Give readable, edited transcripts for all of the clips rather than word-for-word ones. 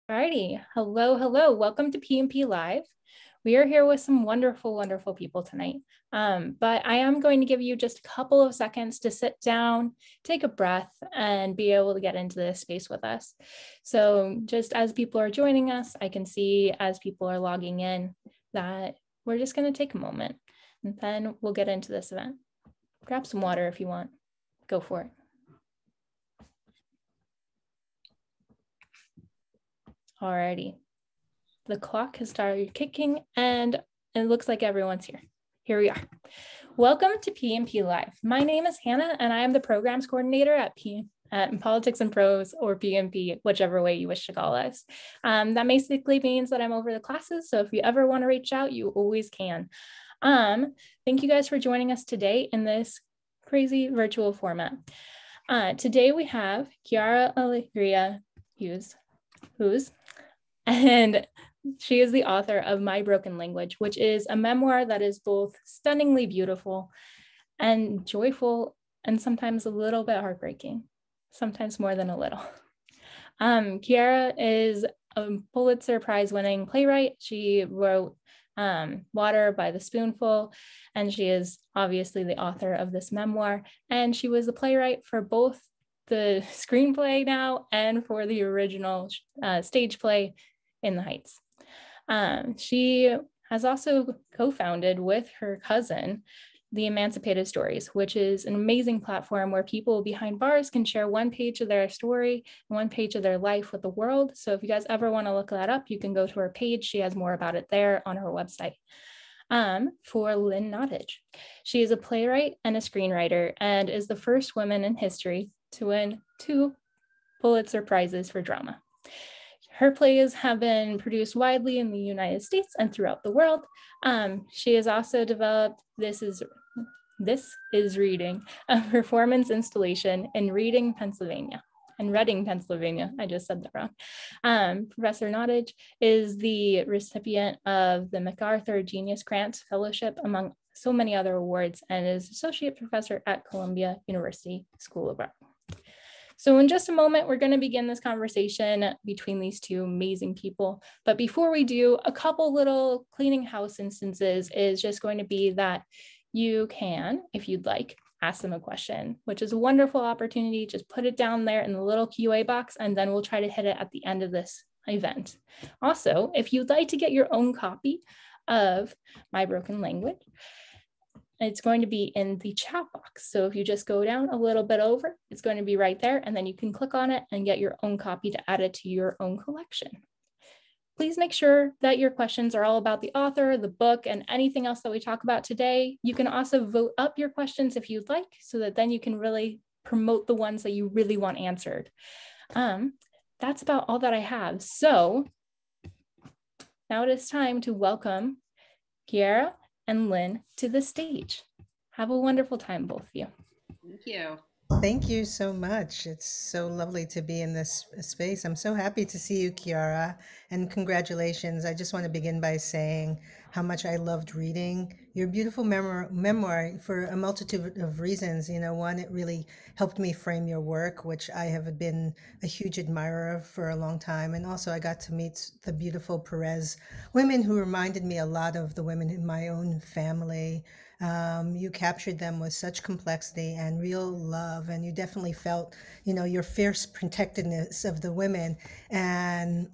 Alrighty, hello, hello. Welcome to PMP Live. We are here with some wonderful, wonderful people tonight. But I am going to give you just a couple of seconds to sit down, take a breath, and be able to get into this space with us. So just as people are joining us, I can see as people are logging in that we're just going to take a moment and then we'll get into this event. Grab some water if you want. Go for it. Alrighty, the clock has started kicking and it looks like everyone's here. Here we are. Welcome to PMP Live. My name is Hannah and I am the programs coordinator at Politics and Prose, or PMP, whichever way you wish to call us. That basically means that I'm over the classes, so if you ever want to reach out, you always can. Thank you guys for joining us today in this crazy virtual format. Today we have Quiara Alegría Hudes, and she is the author of My Broken Language, which is a memoir that is both stunningly beautiful and joyful and sometimes a little bit heartbreaking, sometimes more than a little. Quiara is a Pulitzer Prize-winning playwright. She wrote Water by the Spoonful, and she is obviously the author of this memoir. And she was the playwright for both the screenplay now and for the original stage play in the Heights. She has also co-founded with her cousin the Emancipated Stories, which is an amazing platform where people behind bars can share one page of their story, one page of their life with the world. So if you guys ever want to look that up, you can go to her page. She has more about it there on her website. For Lynn Nottage. She is a playwright and a screenwriter and is the first woman in history to win 2 Pulitzer Prizes for drama. Her plays have been produced widely in the United States and throughout the world. She has also developed This is Reading, a performance installation in Reading, Pennsylvania. And Reading, Pennsylvania, I just said that wrong. Professor Nottage is the recipient of the MacArthur Genius Grant Fellowship, among so many other awards, and is associate professor at Columbia University School of Art. So in just a moment, we're going to begin this conversation between these two amazing people. But before we do, a couple little cleaning house instances is just going to be that you can, if you'd like, ask them a question, which is a wonderful opportunity. Just put it down there in the little QA box, and then we'll try to hit it at the end of this event. Also, if you'd like to get your own copy of My Broken Language, it's going to be in the chat box. So if you just go down a little bit over, it's going to be right there, and then you can click on it and get your own copy to add it to your own collection. Please make sure that your questions are all about the author, the book, and anything else that we talk about today. You can also vote up your questions if you'd like, so that then you can really promote the ones that you really want answered. That's about all that I have. So now it is time to welcome Quiara and Lynn to the stage. Have a wonderful time, both of you. Thank you. Thank you so much. It's so lovely to be in this space. I'm so happy to see you, Quiara, and congratulations. I just want to begin by saying how much I loved reading your beautiful memoir for a multitude of reasons. You know, one, it really helped me frame your work, which I have been a huge admirer of for a long time. And also I got to meet the beautiful Perez women who reminded me a lot of the women in my own family. You captured them with such complexity and real love, and you definitely felt, you know, your fierce protectiveness of the women, and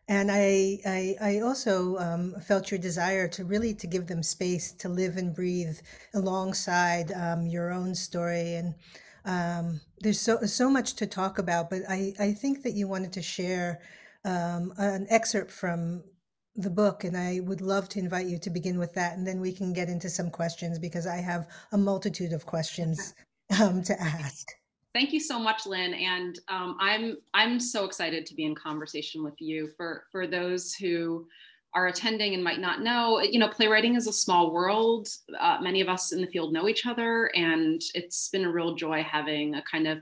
and I also felt your desire to really to give them space to live and breathe alongside your own story. And there's so much to talk about, but I think that you wanted to share an excerpt from the book, and I would love to invite you to begin with that, and then we can get into some questions because I have a multitude of questions to ask. Thank you so much, Lynn. And I'm so excited to be in conversation with you. For those who are attending and might not know, you know, playwriting is a small world. Many of us in the field know each other, and it's been a real joy having a kind of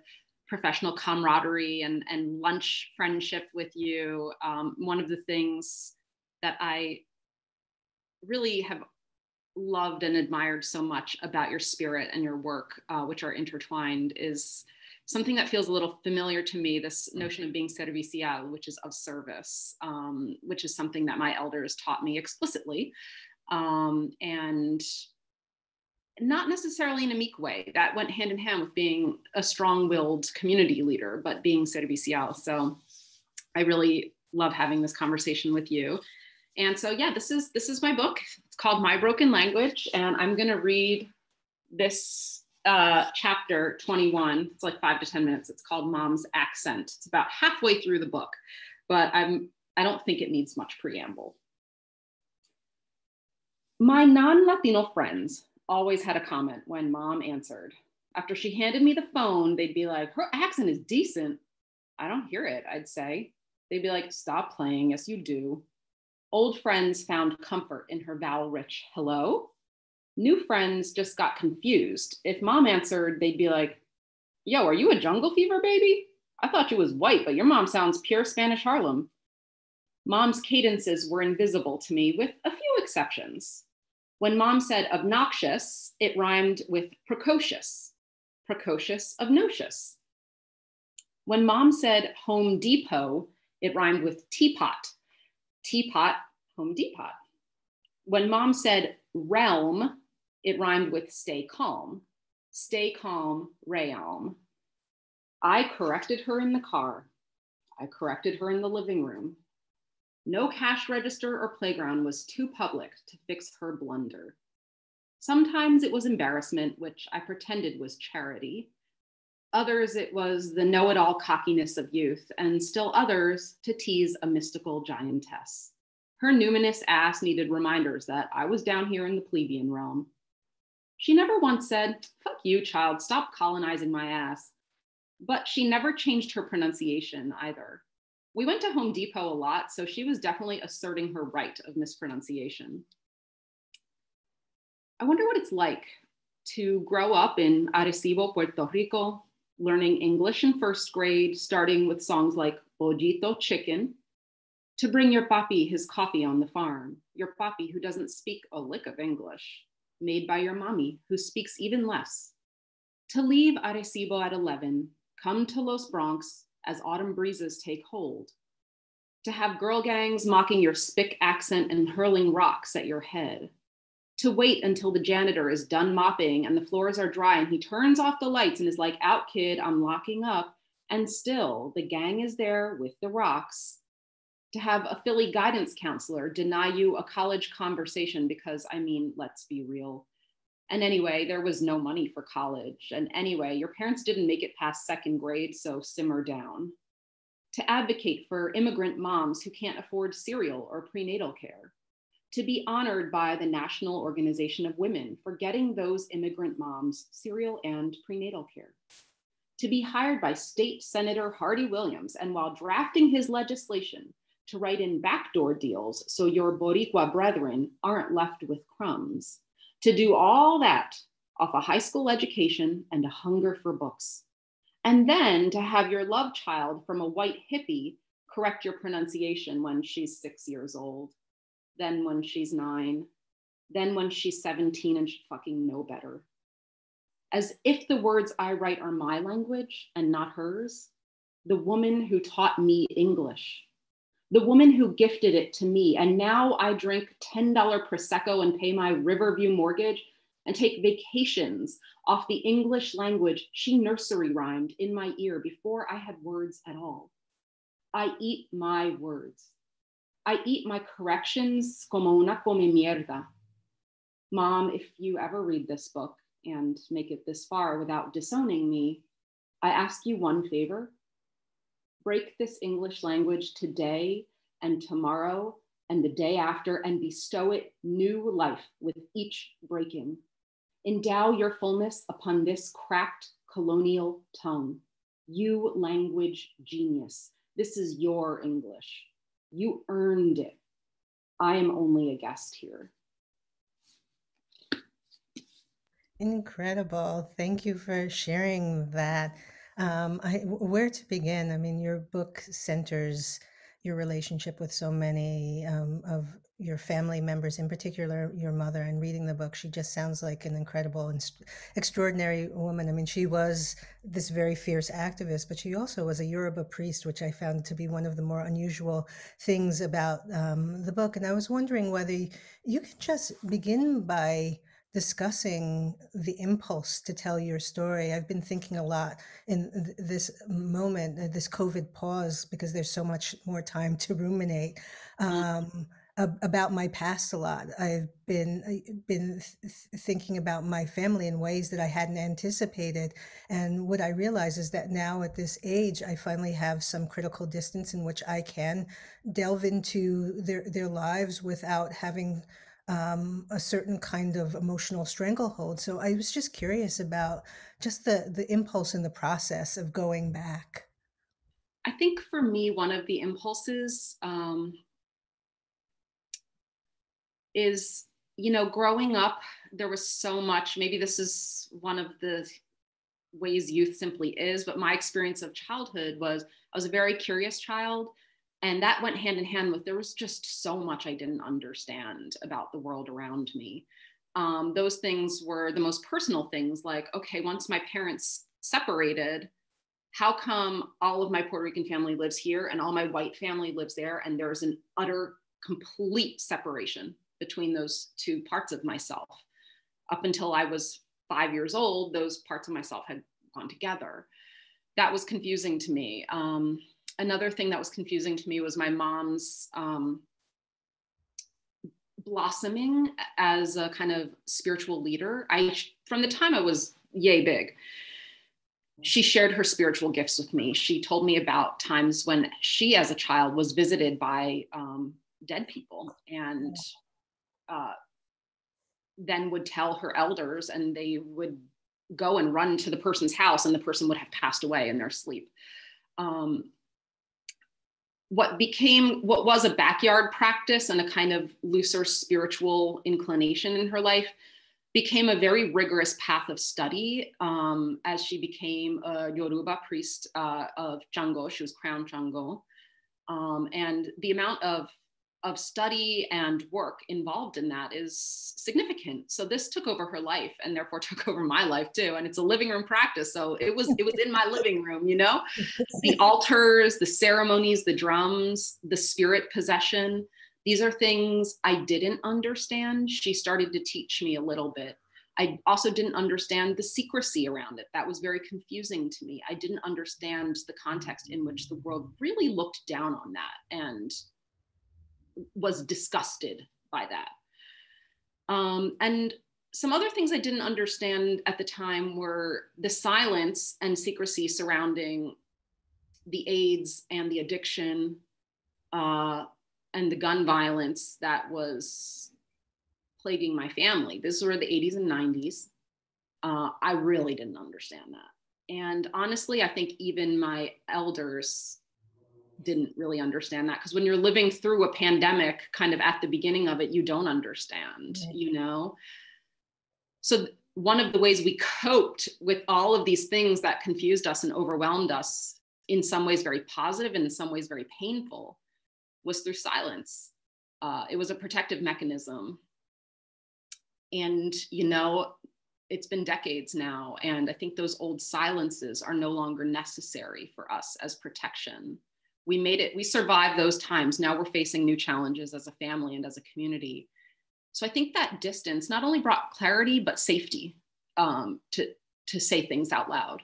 professional camaraderie and lunch friendship with you. One of the things that I really have loved and admired so much about your spirit and your work, which are intertwined, is something that feels a little familiar to me, this notion of being servicial, which is of service, which is something that my elders taught me explicitly, and not necessarily in a meek way. That went hand in hand with being a strong-willed community leader, but being servicial. So I really love having this conversation with you. And so, yeah, this is my book. It's called My Broken Language, and I'm going to read this chapter 21. It's like 5 to 10 minutes. It's called Mom's Accent. It's about halfway through the book, but I don't think it needs much preamble. My non-Latino friends always had a comment when Mom answered. After she handed me the phone, they'd be like, her accent is decent. I don't hear it, I'd say. They'd be like, stop playing. Yes, you do. Old friends found comfort in her vowel-rich hello. New friends just got confused. If Mom answered, they'd be like, yo, are you a jungle fever baby? I thought you was white, but your mom sounds pure Spanish Harlem. Mom's cadences were invisible to me with a few exceptions. When Mom said obnoxious, it rhymed with precocious, precocious, obnoxious. When Mom said Home Depot, it rhymed with teapot, teapot, Home Depot. When Mom said realm, it rhymed with stay calm, realm. I corrected her in the car. I corrected her in the living room. No cash register or playground was too public to fix her blunder. Sometimes it was embarrassment, which I pretended was charity. Others, it was the know-it-all cockiness of youth, and still others, to tease a mystical giantess. Her numinous ass needed reminders that I was down here in the plebeian realm. She never once said, fuck you, child, stop colonizing my ass. But she never changed her pronunciation either. We went to Home Depot a lot, so she was definitely asserting her right of mispronunciation. I wonder what it's like to grow up in Arecibo, Puerto Rico, learning English in first grade, starting with songs like Pollito Chicken, to bring your papi his coffee on the farm, your papi who doesn't speak a lick of English, made by your mommy who speaks even less, to leave Arecibo at 11, come to Los Bronx as autumn breezes take hold, to have girl gangs mocking your spick accent and hurling rocks at your head, to wait until the janitor is done mopping and the floors are dry and he turns off the lights and is like, out kid, I'm locking up, and still the gang is there with the rocks, to have a Philly guidance counselor deny you a college conversation because, I mean, let's be real. And anyway, there was no money for college. And anyway, your parents didn't make it past second grade, so simmer down. To advocate for immigrant moms who can't afford cereal or prenatal care. To be honored by the National Organization of Women for getting those immigrant moms cereal and prenatal care. To be hired by State Senator Hardy Williams, and while drafting his legislation, to write in backdoor deals so your Boricua brethren aren't left with crumbs. To do all that off a high school education and a hunger for books. And then to have your love child from a white hippie correct your pronunciation when she's 6 years old, then when she's 9, then when she's 17 and should fucking know better. As if the words I write are my language and not hers, the woman who taught me English, the woman who gifted it to me, and now I drink $10 Prosecco and pay my Riverview mortgage and take vacations off the English language she nursery rhymed in my ear before I had words at all. I eat my words. I eat my corrections como una come mierda. Mom, if you ever read this book and make it this far without disowning me, I ask you one favor. Break this English language today and tomorrow and the day after and bestow it new life with each breaking. Endow your fullness upon this cracked colonial tongue. You language genius. This is your English. You earned it. I am only a guest here. Incredible. Thank you for sharing that. Where to begin? I mean, your book centers your relationship with so many of your family members, in particular your mother. And reading the book, she just sounds like an incredible and extraordinary woman. I mean, she was this very fierce activist, but she also was a Yoruba priest, which I found to be one of the more unusual things about the book. And I was wondering whether you could just begin by discussing the impulse to tell your story. I've been thinking a lot in this moment, this COVID pause, because there's so much more time to ruminate, about my past a lot. I've been thinking about my family in ways that I hadn't anticipated. And what I realize is that now at this age, I finally have some critical distance in which I can delve into their lives without having a certain kind of emotional stranglehold. So I was just curious about just the impulse in the process of going back. I think for me, one of the impulses is, growing up, there was so much, maybe this is one of the ways youth simply is, but my experience of childhood was I was a very curious child. And that went hand in hand with, there was just so much I didn't understand about the world around me. Those things were the most personal things, like, okay, once my parents separated, how come all of my Puerto Rican family lives here and all my white family lives there? And there's an utter, complete separation between those two parts of myself. Up until I was 5 years old, those parts of myself had gone together. That was confusing to me. Another thing that was confusing to me was my mom's blossoming as a kind of spiritual leader. From the time I was yay big, she shared her spiritual gifts with me. She told me about times when she, as a child, was visited by dead people, and then would tell her elders, and they would go and run to the person's house, and the person would have passed away in their sleep. What was a backyard practice and a kind of looser spiritual inclination in her life became a very rigorous path of study as she became a Yoruba priest of Chango. She was crown Chango. And the amount of study and work involved in that is significant. So this took over her life, and therefore took over my life too. And it's a living room practice. So it was in my living room, the altars, the ceremonies, the drums, the spirit possession. These are things I didn't understand. She started to teach me a little bit. I also didn't understand the secrecy around it. That was very confusing to me. I didn't understand the context in which the world really looked down on that and was disgusted by that. And some other things I didn't understand at the time were the silence and secrecy surrounding the AIDS and the addiction and the gun violence that was plaguing my family. This were the 80s and 90s. I really didn't understand that. And honestly, I think even my elders didn't really understand that, because when you're living through a pandemic kind of at the beginning of it, you don't understand, So one of the ways we coped with all of these things that confused us and overwhelmed us, in some ways very positive and in some ways very painful, was through silence. It was a protective mechanism. And, it's been decades now, and I think those old silences are no longer necessary for us as protection. We made it, we survived those times. Now we're facing new challenges as a family and as a community. So I think that distance not only brought clarity, but safety to say things out loud.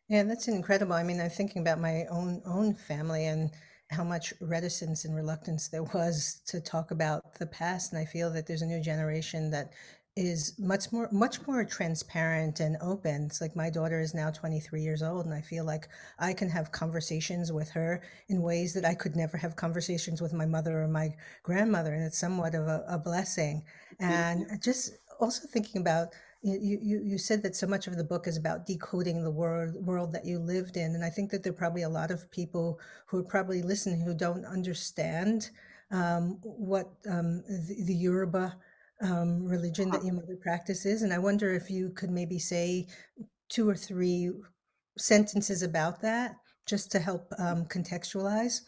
Yeah, that's incredible. I mean, I'm thinking about my own family and how much reticence and reluctance there was to talk about the past. And I feel that there's a new generation that is much more transparent and open. It's like my daughter is now 23 years old, and I feel like I can have conversations with her in ways that I could never have conversations with my mother or my grandmother, and it's somewhat of a blessing. And just also thinking about, you said that so much of the book is about decoding the world that you lived in, and I think that there are probably a lot of people who are probably listening who don't understand what the Yoruba religion that your mother practices. And I wonder if you could maybe say 2 or 3 sentences about that, just to help contextualize?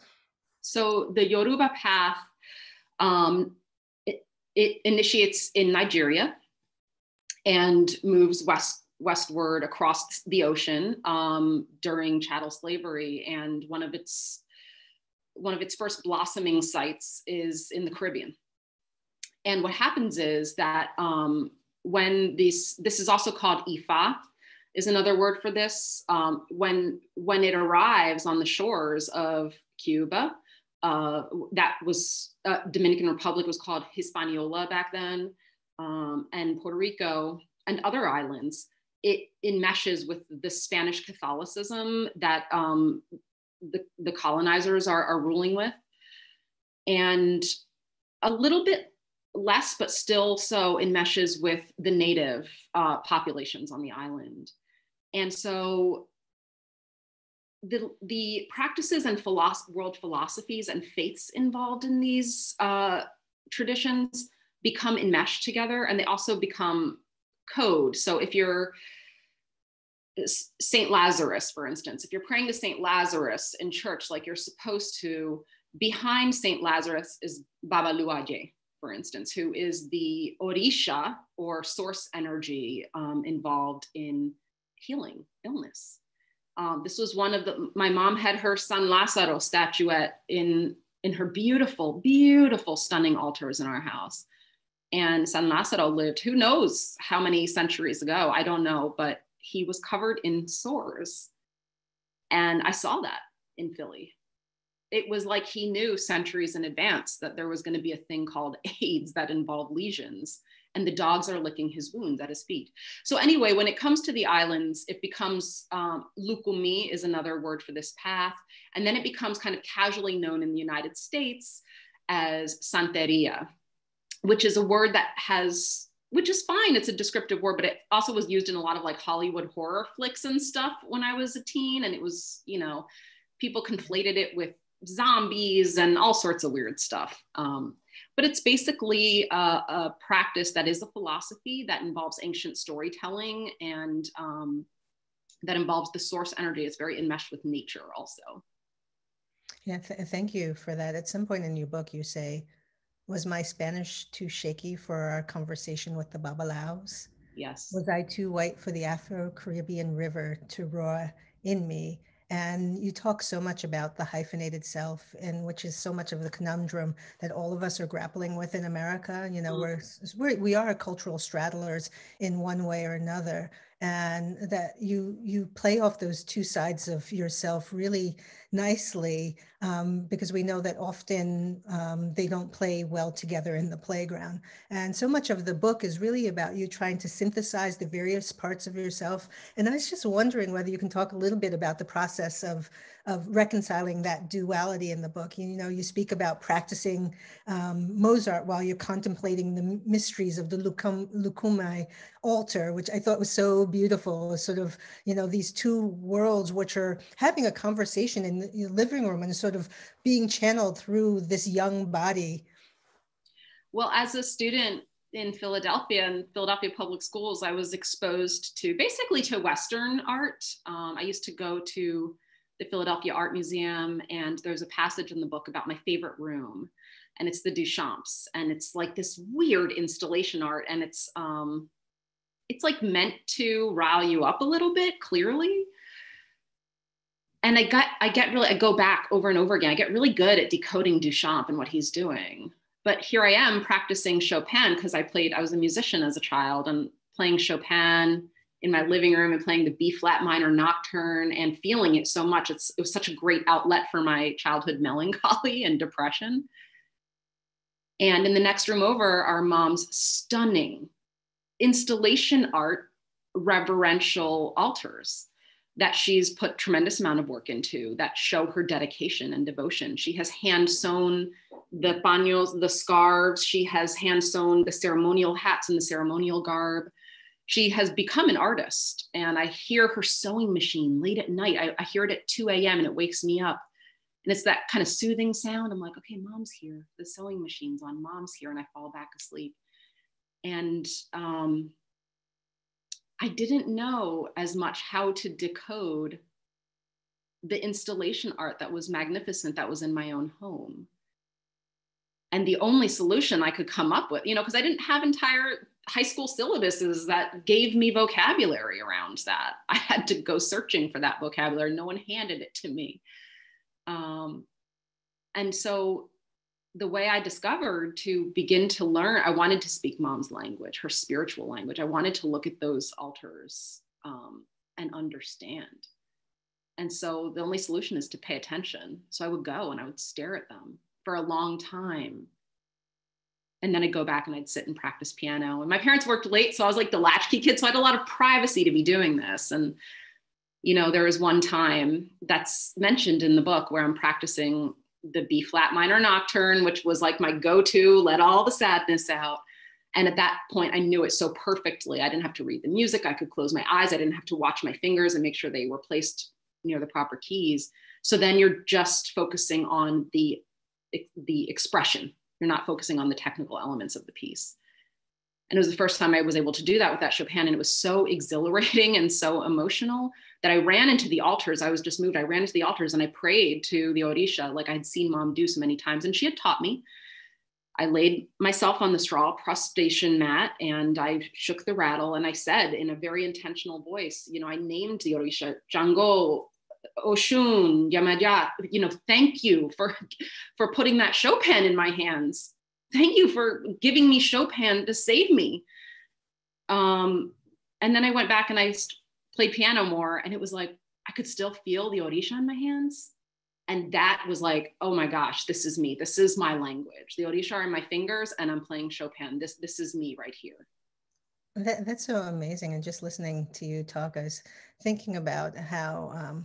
So the Yoruba Path, it initiates in Nigeria and moves westward across the ocean during chattel slavery. And one of its first blossoming sites is in the Caribbean. And what happens is that when this is also called Ifa, is another word for this. When it arrives on the shores of Cuba, that was Dominican Republic was called Hispaniola back then, and Puerto Rico and other islands, it enmeshes with the Spanish Catholicism that the colonizers are ruling with, and a little bit less, but still so enmeshes with the native populations on the island. And so the practices and world philosophies and faiths involved in these traditions become enmeshed together, and they also become code. So if you're Saint Lazarus, for instance, if you're praying to Saint Lazarus in church, like you're supposed to, behind Saint Lazarus is Baba Luaje, for instance, who is the Orisha or source energy involved in healing illness. This was one of my mom had her San Lazaro statuette in her beautiful, beautiful, stunning altars in our house. And San Lazaro lived, who knows how many centuries ago, I don't know, but he was covered in sores. And I saw that in Philly. It was like he knew centuries in advance that there was going to be a thing called AIDS that involved lesions, and the dogs are licking his wounds at his feet. So anyway, when it comes to the islands, it becomes, Lukumi is another word for this path. And then it becomes kind of casually known in the United States as Santeria, which is a word that has, which is fine, it's a descriptive word, but it also was used in a lot of like Hollywood horror flicks and stuff when I was a teen. And it was, you know, people conflated it with zombies and all sorts of weird stuff. But it's basically a practice that is a philosophy that involves ancient storytelling and that involves the source energy. It's very enmeshed with nature also. Yeah, thank you for that. At some point in your book, you say, was my Spanish too shaky for our conversation with the Babalaos? Yes. Was I too white for the Afro-Caribbean river to roar in me? And you talk so much about the hyphenated self, and which is so much of the conundrum that all of us are grappling with in America. You know, we are cultural straddlers in one way or another, and that you play off those two sides of yourself really nicely, because we know that often they don't play well together in the playground. And so much of the book is really about you trying to synthesize the various parts of yourself. And I was just wondering whether you can talk a little bit about the process of reconciling that duality in the book. You know, you speak about practicing Mozart while you're contemplating the mysteries of the Lukumi altar, which I thought was so beautiful. Sort of, you know, these two worlds which are having a conversation in the living room and sort of being channeled through this young body. Well, as a student in Philadelphia and Philadelphia public schools, I was exposed to basically to Western art. I used to go to the Philadelphia Art Museum, and there's a passage in the book about my favorite room, and it's the Duchamps, and it's like this weird installation art, and it's like meant to rile you up a little bit, clearly. And I go back over and over again. I get really good at decoding Duchamp and what he's doing. But here I am practicing Chopin because I was a musician as a child, and playing Chopin in my living room and playing the B flat minor nocturne and feeling it so much. It was such a great outlet for my childhood melancholy and depression. And in the next room over are Mom's stunning installation art, reverential altars that she's put tremendous amount of work into that show her dedication and devotion. She has hand sewn the paños, the scarves. She has hand sewn the ceremonial hats and the ceremonial garb. She has become an artist, and I hear her sewing machine late at night. I hear it at 2 a.m. and it wakes me up. And it's that kind of soothing sound. I'm like, okay, Mom's here. The sewing machine's on, Mom's here. And I fall back asleep. And I didn't know as much how to decode the installation art that was magnificent that was in my own home. And the only solution I could come up with, because I didn't have entire high school syllabuses that gave me vocabulary around that. I had to go searching for that vocabulary. No one handed it to me. And so the way I discovered to begin to learn, I wanted to speak mom's language, her spiritual language. I wanted to look at those altars and understand. And so the only solution is to pay attention. So I would go and I would stare at them for a long time. And then I'd go back and I'd sit and practice piano. And my parents worked late, so I was like the latchkey kid. So I had a lot of privacy to be doing this. And, there was one time that's mentioned in the book where I'm practicing the B flat minor nocturne, which was like my go-to, let all the sadness out. And at that point, I knew it so perfectly. I didn't have to read the music. I could close my eyes. I didn't have to watch my fingers and make sure they were placed near the proper keys. So then you're just focusing on the expression. You're not focusing on the technical elements of the piece. And it was the first time I was able to do that with that Chopin. And it was so exhilarating and so emotional that I ran into the altars. I was just moved. I ran into the altars and I prayed to the Orisha like I'd seen mom do so many times. And she had taught me. I laid myself on the straw prostration mat and I shook the rattle. And I said in a very intentional voice, I named the Orisha, Jango, Oshun, Yamajat, thank you for putting that Chopin in my hands. Thank you for giving me Chopin to save me. And then I went back and I played piano more, and it was like, I could still feel the Orisha in my hands. And that was like, oh my gosh, this is me. This is my language. The Orisha are in my fingers and I'm playing Chopin. This is me right here. That's so amazing. And just listening to you talk, I was thinking about how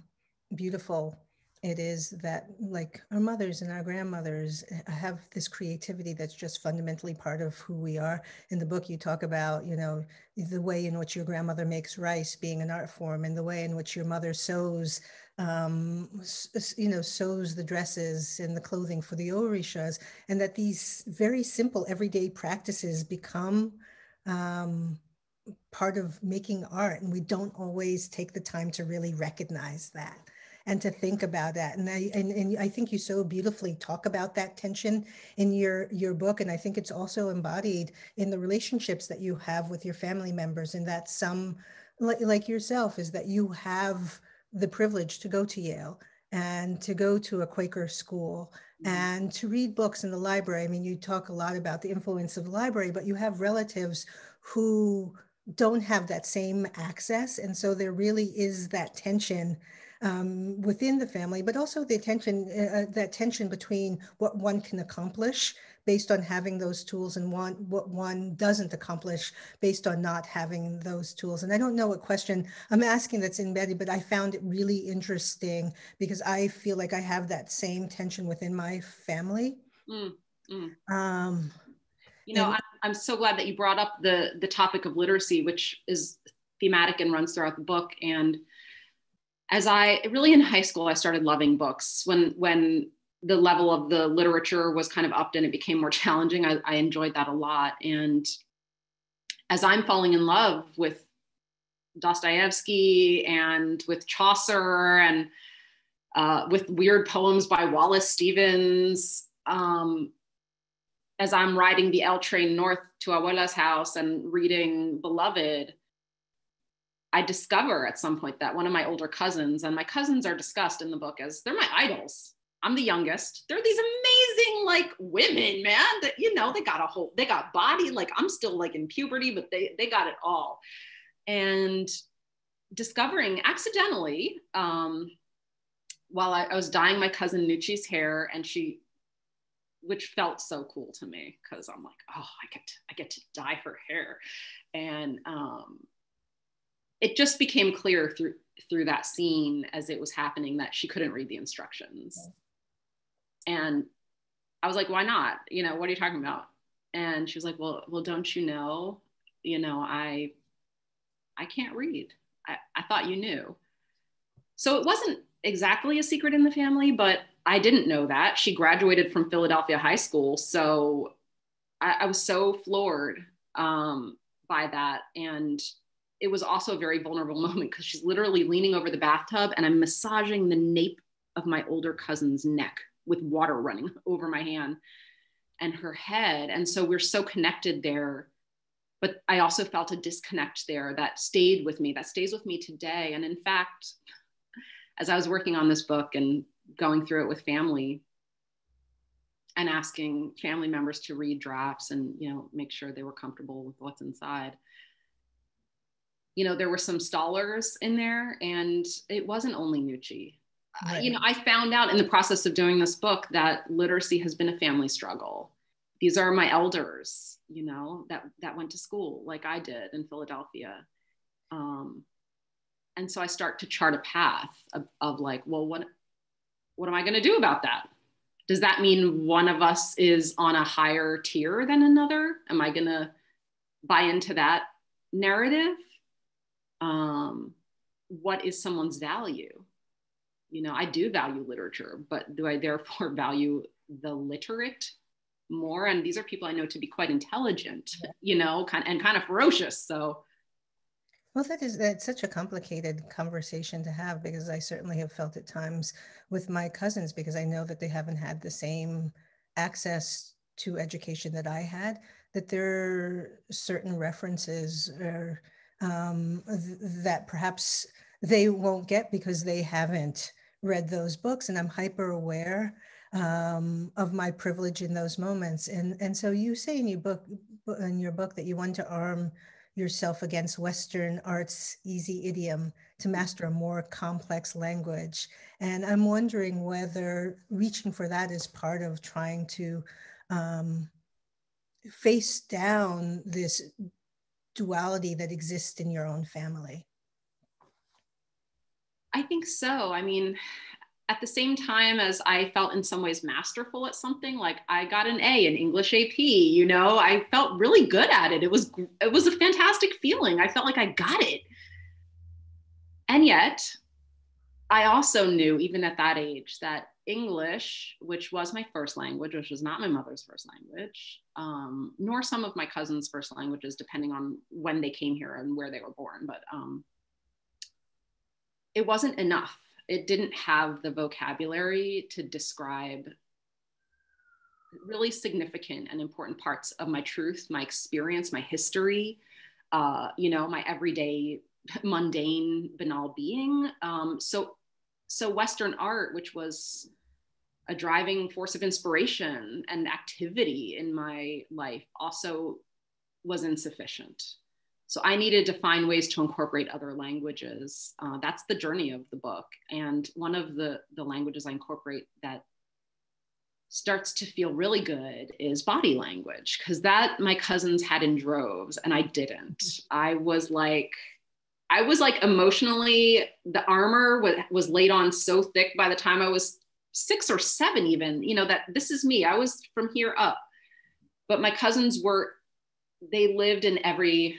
beautiful it is that like our mothers and our grandmothers have this creativity that's just fundamentally part of who we are. In the book, you talk about, the way in which your grandmother makes rice being an art form, and the way in which your mother sews, sews the dresses and the clothing for the orishas, and that these very simple everyday practices become part of making art. And we don't always take the time to really recognize that and to think about that. And I think you so beautifully talk about that tension in your book. And I think it's also embodied in the relationships that you have with your family members, and that some, like yourself, is that you have the privilege to go to Yale and to go to a Quaker school and to read books in the library. I mean, you talk a lot about the influence of the library, but you have relatives who don't have that same access. And so there really is that tension within the family, but also the that tension between what one can accomplish based on having those tools and what one doesn't accomplish based on not having those tools. And I don't know what question I'm asking that's embedded, but I found it really interesting because I feel like I have that same tension within my family. I'm so glad that you brought up the topic of literacy, which is thematic and runs throughout the book. And as in high school, I started loving books. When the level of the literature was kind of upped and it became more challenging, I enjoyed that a lot. And as I'm falling in love with Dostoevsky and with Chaucer and with weird poems by Wallace Stevens, as I'm riding the L train north to Abuela's house and reading Beloved, I discover at some point that one of my older cousins, and my cousins are discussed in the book as they're my idols. I'm the youngest. They're these amazing women, man, that, they got body. I'm still in puberty, but they got it all. And discovering accidentally, while I was dyeing my cousin Nucci's hair, and which felt so cool to me because I'm like, oh, I get to dye her hair. And it just became clear through that scene as it was happening that she couldn't read the instructions. And I was like, why not? What are you talking about? And she was like, well, don't you know, I can't read. I thought you knew. So it wasn't exactly a secret in the family, but I didn't know that. She graduated from Philadelphia High School. So I was so floored by that. And it was also a very vulnerable moment because she's literally leaning over the bathtub and I'm massaging the nape of my older cousin's neck with water running over my hand and her head. And so we're so connected there. But I also felt a disconnect there that stayed with me, that stays with me today. And in fact, as I was working on this book and going through it with family and asking family members to read drafts and, you know, make sure they were comfortable with what's inside, you know, there were some stallers in there and it wasn't only Nucci. Right. You know, I found out in the process of doing this book that literacy has been a family struggle. These are my elders, you know, that went to school like I did in Philadelphia. And so I start to chart a path of like, well, what am I going to do about that? Does that mean one of us is on a higher tier than another? Am I going to buy into that narrative? What is someone's value? You know, I do value literature, but do I therefore value the literate more? And these are people I know to be quite intelligent, you know, kind of ferocious. So, well, that's such a complicated conversation to have, because I certainly have felt at times with my cousins, because I know that they haven't had the same access to education that I had, that there are certain references or that perhaps they won't get because they haven't read those books. And I'm hyper aware of my privilege in those moments. And so you say in your book that you want to arm yourself against Western art's easy idiom to master a more complex language. And I'm wondering whether reaching for that is part of trying to face down this duality that exists in your own family. I think so. I mean, at the same time as I felt in some ways masterful at something, like I got an A in English AP, you know, I felt really good at it. It was a fantastic feeling. I felt like I got it. And yet I also knew, even at that age, that English, which was my first language, which was not my mother's first language, nor some of my cousins' first languages, depending on when they came here and where they were born, but it wasn't enough. It didn't have the vocabulary to describe really significant and important parts of my truth, my experience, my history, you know, my everyday mundane, banal being. So Western art, which was a driving force of inspiration and activity in my life, also was insufficient. So I needed to find ways to incorporate other languages. That's the journey of the book. And one of the languages I incorporate that starts to feel really good is body language, because that my cousins had in droves and I didn't. I was like emotionally, the armor was laid on so thick by the time I was 6 or 7 even, you know, that this is me. I was from here up. But my cousins they lived in every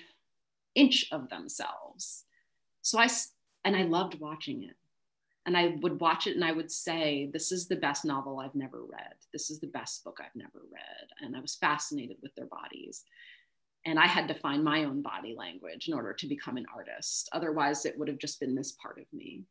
inch of themselves. So I loved watching it. And I would watch it and I would say, this is the best novel I've never read. This is the best book I've never read. And I was fascinated with their bodies. And I had to find my own body language in order to become an artist. Otherwise, it would have just been this part of me.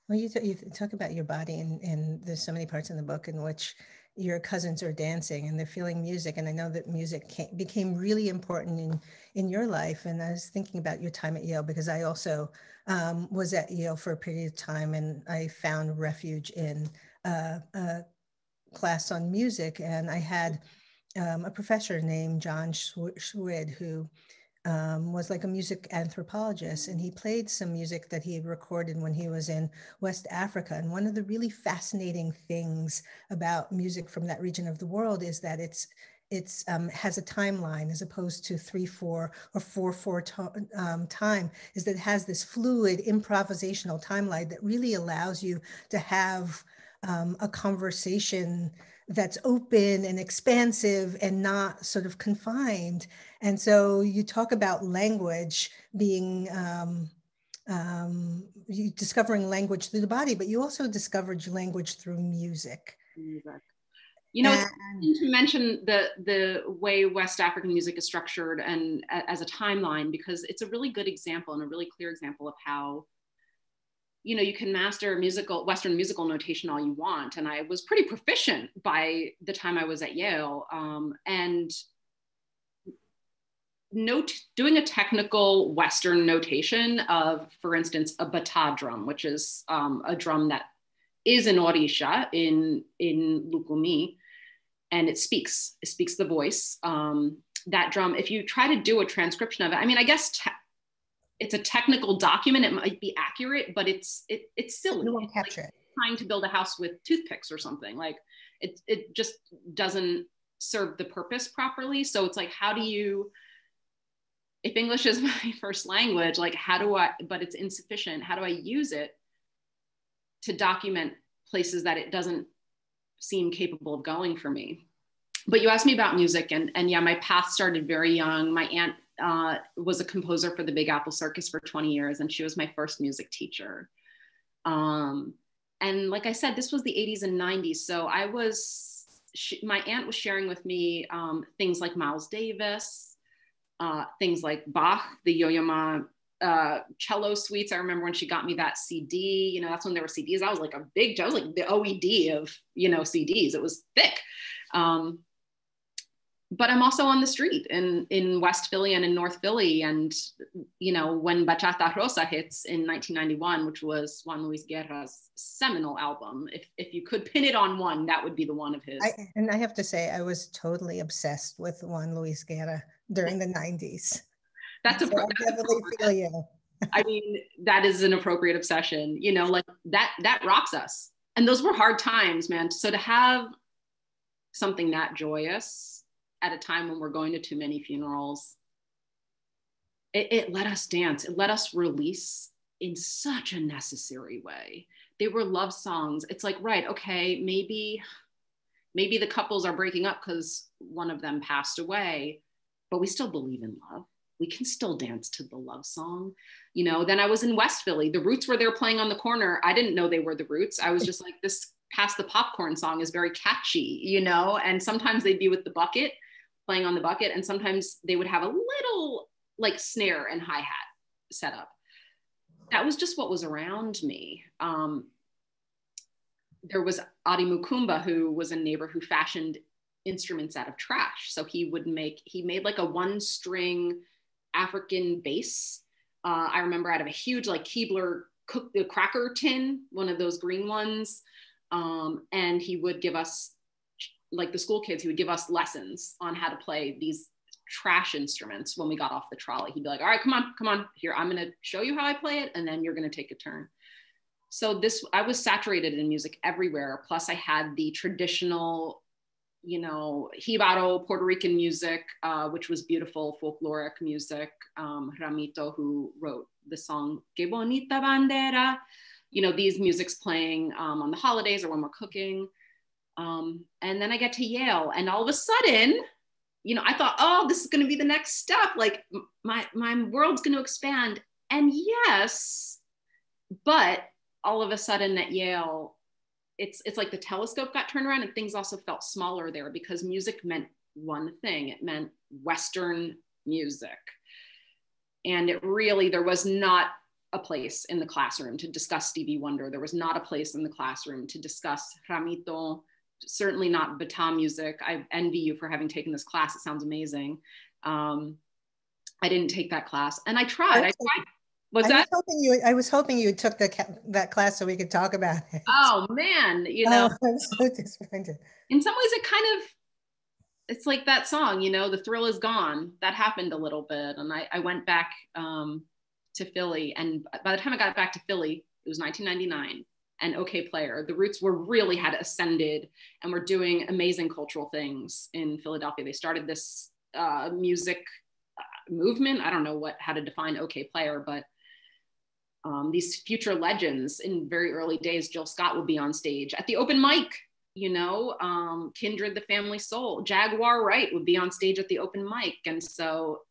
Well, you talk about your body, and there's so many parts in the book in which your cousins are dancing and they're feeling music. And I know that music became really important in your life. And I was thinking about your time at Yale, because I also was at Yale for a period of time, and I found refuge in a class on music. And I had a professor named John Schwid, who was like a music anthropologist, and he played some music that he had recorded when he was in West Africa. And one of the really fascinating things about music from that region of the world is that it's has a timeline, as opposed to 3/4 or 4/4 time, is that it has this fluid improvisational timeline that really allows you to have a conversation that's open and expansive and not sort of confined. And so you talk about language being, you discovering language through the body, but you also discovered language through music. Music. You know, it's interesting to mention the way West African music is structured and as a timeline, because it's a really good example and a really clear example of how, you know, you can master Western musical notation all you want. And I was pretty proficient by the time I was at Yale. And doing a technical Western notation of, for instance, a bata drum, which is a drum that is an orisha in Lukumi, and it speaks the voice. That drum, if you try to do a transcription of it, I mean, I guess it's a technical document, it might be accurate, but it's silly. You won't capture it. Trying to build a house with toothpicks or something. Like it just doesn't serve the purpose properly. So it's like, how do you, if English is my first language, like but it's insufficient, how do I use it to document places that it doesn't seem capable of going for me? But you asked me about music, and yeah, my path started very young. My aunt was a composer for the Big Apple Circus for 20 years, and she was my first music teacher. And like I said, this was the 80s and 90s. So my aunt was sharing with me things like Miles Davis, things like Bach, the Yo-Yo Ma cello suites. I remember when she got me that CD, you know, that's when there were CDs. I was like the OED of, you know, CDs. It was thick. But I'm also on the street in West Philly and in North Philly. And, you know, when Bachata Rosa hits in 1991, which was Juan Luis Guerra's seminal album, if you could pin it on one, that would be the one of his. And I have to say, I was totally obsessed with Juan Luis Guerra during the 90s. I definitely feel you. I mean, that is an appropriate obsession, you know, like that rocks us. And those were hard times, man. So to have something that joyous at a time when we're going to too many funerals, it let us dance. It let us release in such a necessary way. They were love songs. It's like, right, okay, maybe the couples are breaking up because one of them passed away, but we still believe in love. We can still dance to the love song. You know, then I was in West Philly. The Roots were there playing on the corner. I didn't know they were the Roots. I was just like, this Pass the Popcorn song is very catchy, you know? And sometimes they'd be with the bucket, playing on the bucket. And sometimes they would have a little like snare and hi-hat set up. That was just what was around me. There was Adi Mukumba, who was a neighbor who fashioned instruments out of trash. So he made like a 1-string African bass. I remember out of a huge like Keebler cracker tin, one of those green ones. And he would give us, like the school kids, he would give us lessons on how to play these trash instruments when we got off the trolley. He'd be like, all right, come on, here, I'm gonna show you how I play it, and then you're gonna take a turn. So I was saturated in music everywhere. Plus I had the traditional, you know, Jibaro Puerto Rican music, which was beautiful folkloric music. Ramito, who wrote the song Que Bonita Bandera, you know, these musics playing on the holidays or when we're cooking. And then I get to Yale, and all of a sudden, you know, I thought, oh, this is going to be the next step. Like my world's going to expand. And yes, but all of a sudden at Yale, it's like the telescope got turned around, and things also felt smaller there, because music meant one thing. It meant Western music. And there was not a place in the classroom to discuss Stevie Wonder. There was not a place in the classroom to discuss Ramito, certainly not Bata music. I envy you for having taken this class. It sounds amazing. I didn't take that class, and I tried. What's that? I was hoping you took that class so we could talk about it. Oh man, you know. I'm so disappointed. In some ways, it's like that song, you know, the thrill is gone. That happened a little bit, and I went back to Philly, and by the time I got back to Philly, it was 1999. And OK Player, the Roots had ascended and were doing amazing cultural things in Philadelphia. They started this music movement. I don't know how to define OK Player, but these future legends in very early days. Jill Scott would be on stage at the open mic, you know, Kindred the Family Soul, Jaguar Wright would be on stage at the open mic. And so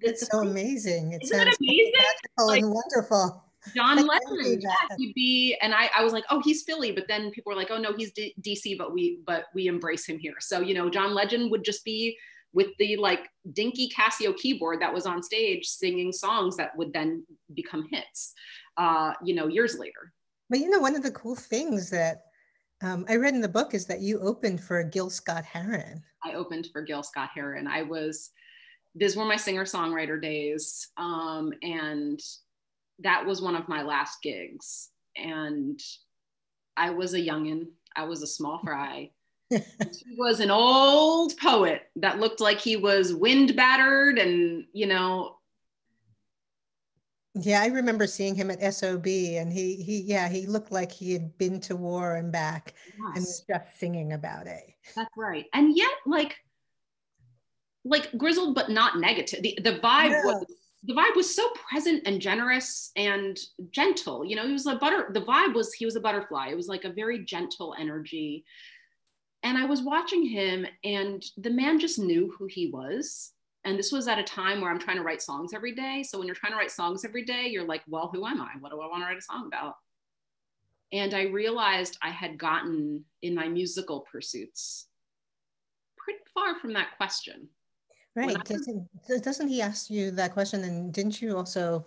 it's so amazing. It sounds amazing? Magical and wonderful. John I can see Legend, yeah, that. he'd be, and I was like, oh, he's Philly, but then people were like, oh no, he's DC, but we embrace him here. So, you know, John Legend would just be with the like dinky Casio keyboard that was on stage singing songs that would then become hits, you know, years later. But you know, one of the cool things that I read in the book is that you opened for Gil Scott-Heron. I opened for Gil Scott-Heron. These were my singer-songwriter days. And that was one of my last gigs. And I was a youngin', I was a small fry. He was an old poet that looked like he was wind battered and, you know. Yeah, I remember seeing him at SOB, and he looked like he had been to war and back, Yes, and was just singing about it. that's right. And yet like grizzled, but not negative. The vibe was, No. the vibe was so present and generous and gentle. You know, he was he was a butterfly. It was like a very gentle energy. And I was watching him, and the man just knew who he was. And this was at a time where I'm trying to write songs every day. So when you're trying to write songs every day, you're like, well, who am I? What do I want to write a song about? And I realized I had gotten in my musical pursuits pretty far from that question. Right. Doesn't he ask you that question? And didn't you also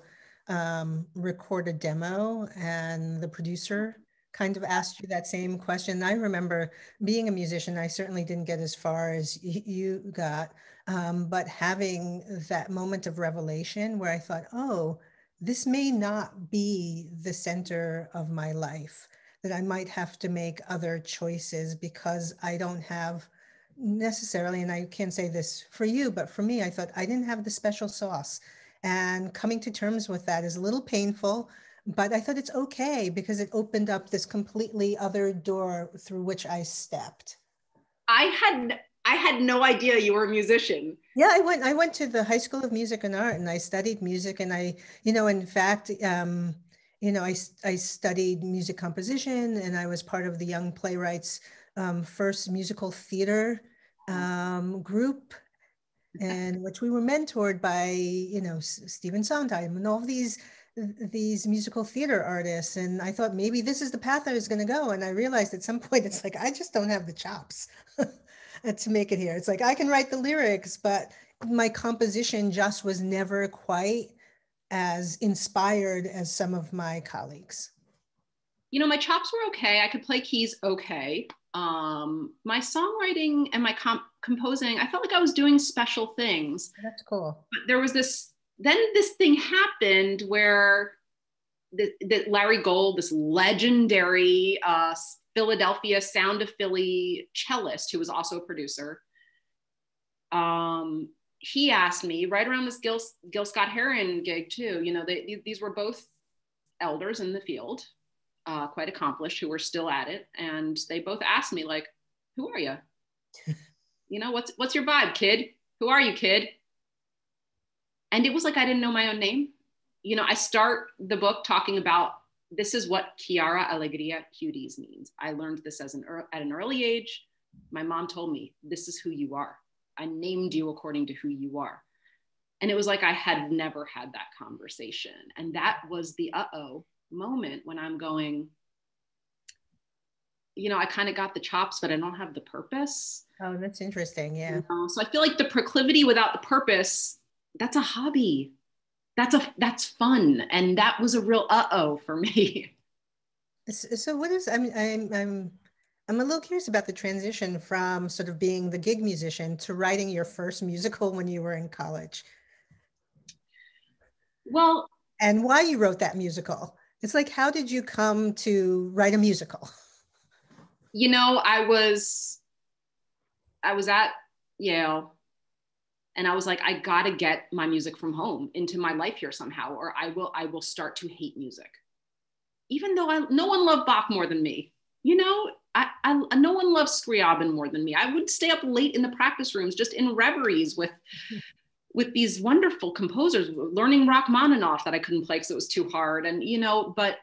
record a demo, and the producer kind of asked you that same question? I remember being a musician, I certainly didn't get as far as you got, but having that moment of revelation where I thought, oh, this may not be the center of my life, that I might have to make other choices because I don't have necessarily, and I can't say this for you, but for me, I thought I didn't have the special sauce. And coming to terms with that is a little painful, but I thought it's okay because it opened up this completely other door through which I stepped. I had no idea you were a musician. Yeah, I went to the High School of Music and Art, and I studied music, and in fact, I studied music composition, and I was part of the Young Playwrights first musical theater group, and which we were mentored by, Stephen Sondheim and all these musical theater artists. And I thought maybe this is the path I was going to go. And I realized at some point, it's like, I just don't have the chops to make it here. It's like, I can write the lyrics, but my composition just was never quite as inspired as some of my colleagues. You know, my chops were okay. I could play keys okay. My songwriting and my composing, I felt like I was doing special things. That's cool. But there was this thing happened where that Larry Gold, this legendary Philadelphia Sound of Philly cellist who was also a producer, he asked me right around this Gil Scott-Heron gig too. You know, these were both elders in the field, quite accomplished, who were still at it, and they both asked me like, "Who are you? You know, what's your vibe, kid? Who are you, kid?" And it was like I didn't know my own name. You know, I start the book talking about this is what Quiara Alegría Hudes means. I learned this at an early age. My mom told me, this is who you are. I named you according to who you are. And it was like I had never had that conversation. And that was the uh-oh moment when I'm going, you know, I kind of got the chops, but I don't have the purpose. Oh, that's interesting. Yeah. You know? So I feel like the proclivity without the purpose, that's a hobby. That's fun. And that was a real uh-oh for me. So what is, I mean, I'm a little curious about the transition from sort of being the gig musician to writing your first musical when you were in college. Well, and why you wrote that musical. It's like, how did you come to write a musical? You know, I was at Yale, and I was like, I gotta get my music from home into my life here somehow, or I will start to hate music. Even though no one loved Bach more than me, you know, no one loved Scriabin more than me. I would stay up late in the practice rooms, just in reveries with these wonderful composers, learning Rachmaninoff that I couldn't play because it was too hard. And, you know, but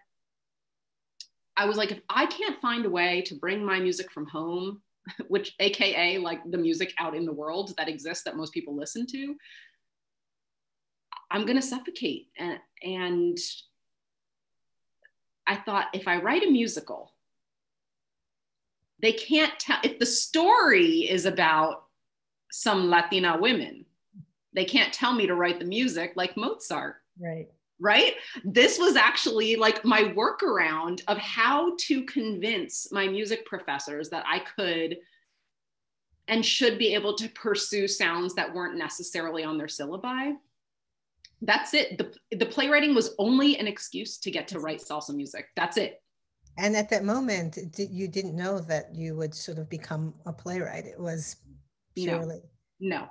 I was like, if I can't find a way to bring my music from home, which AKA like the music out in the world that exists that most people listen to, I'm going to suffocate. And I thought, if I write a musical, they can't tell, if the story is about some Latina women, they can't tell me to write the music like Mozart. Right. Right? This was actually like my workaround of how to convince my music professors that I could and should be able to pursue sounds that weren't necessarily on their syllabi. That's it. The playwriting was only an excuse to get to write salsa music. That's it. And at that moment, you didn't know that you would sort of become a playwright. It was purely. No.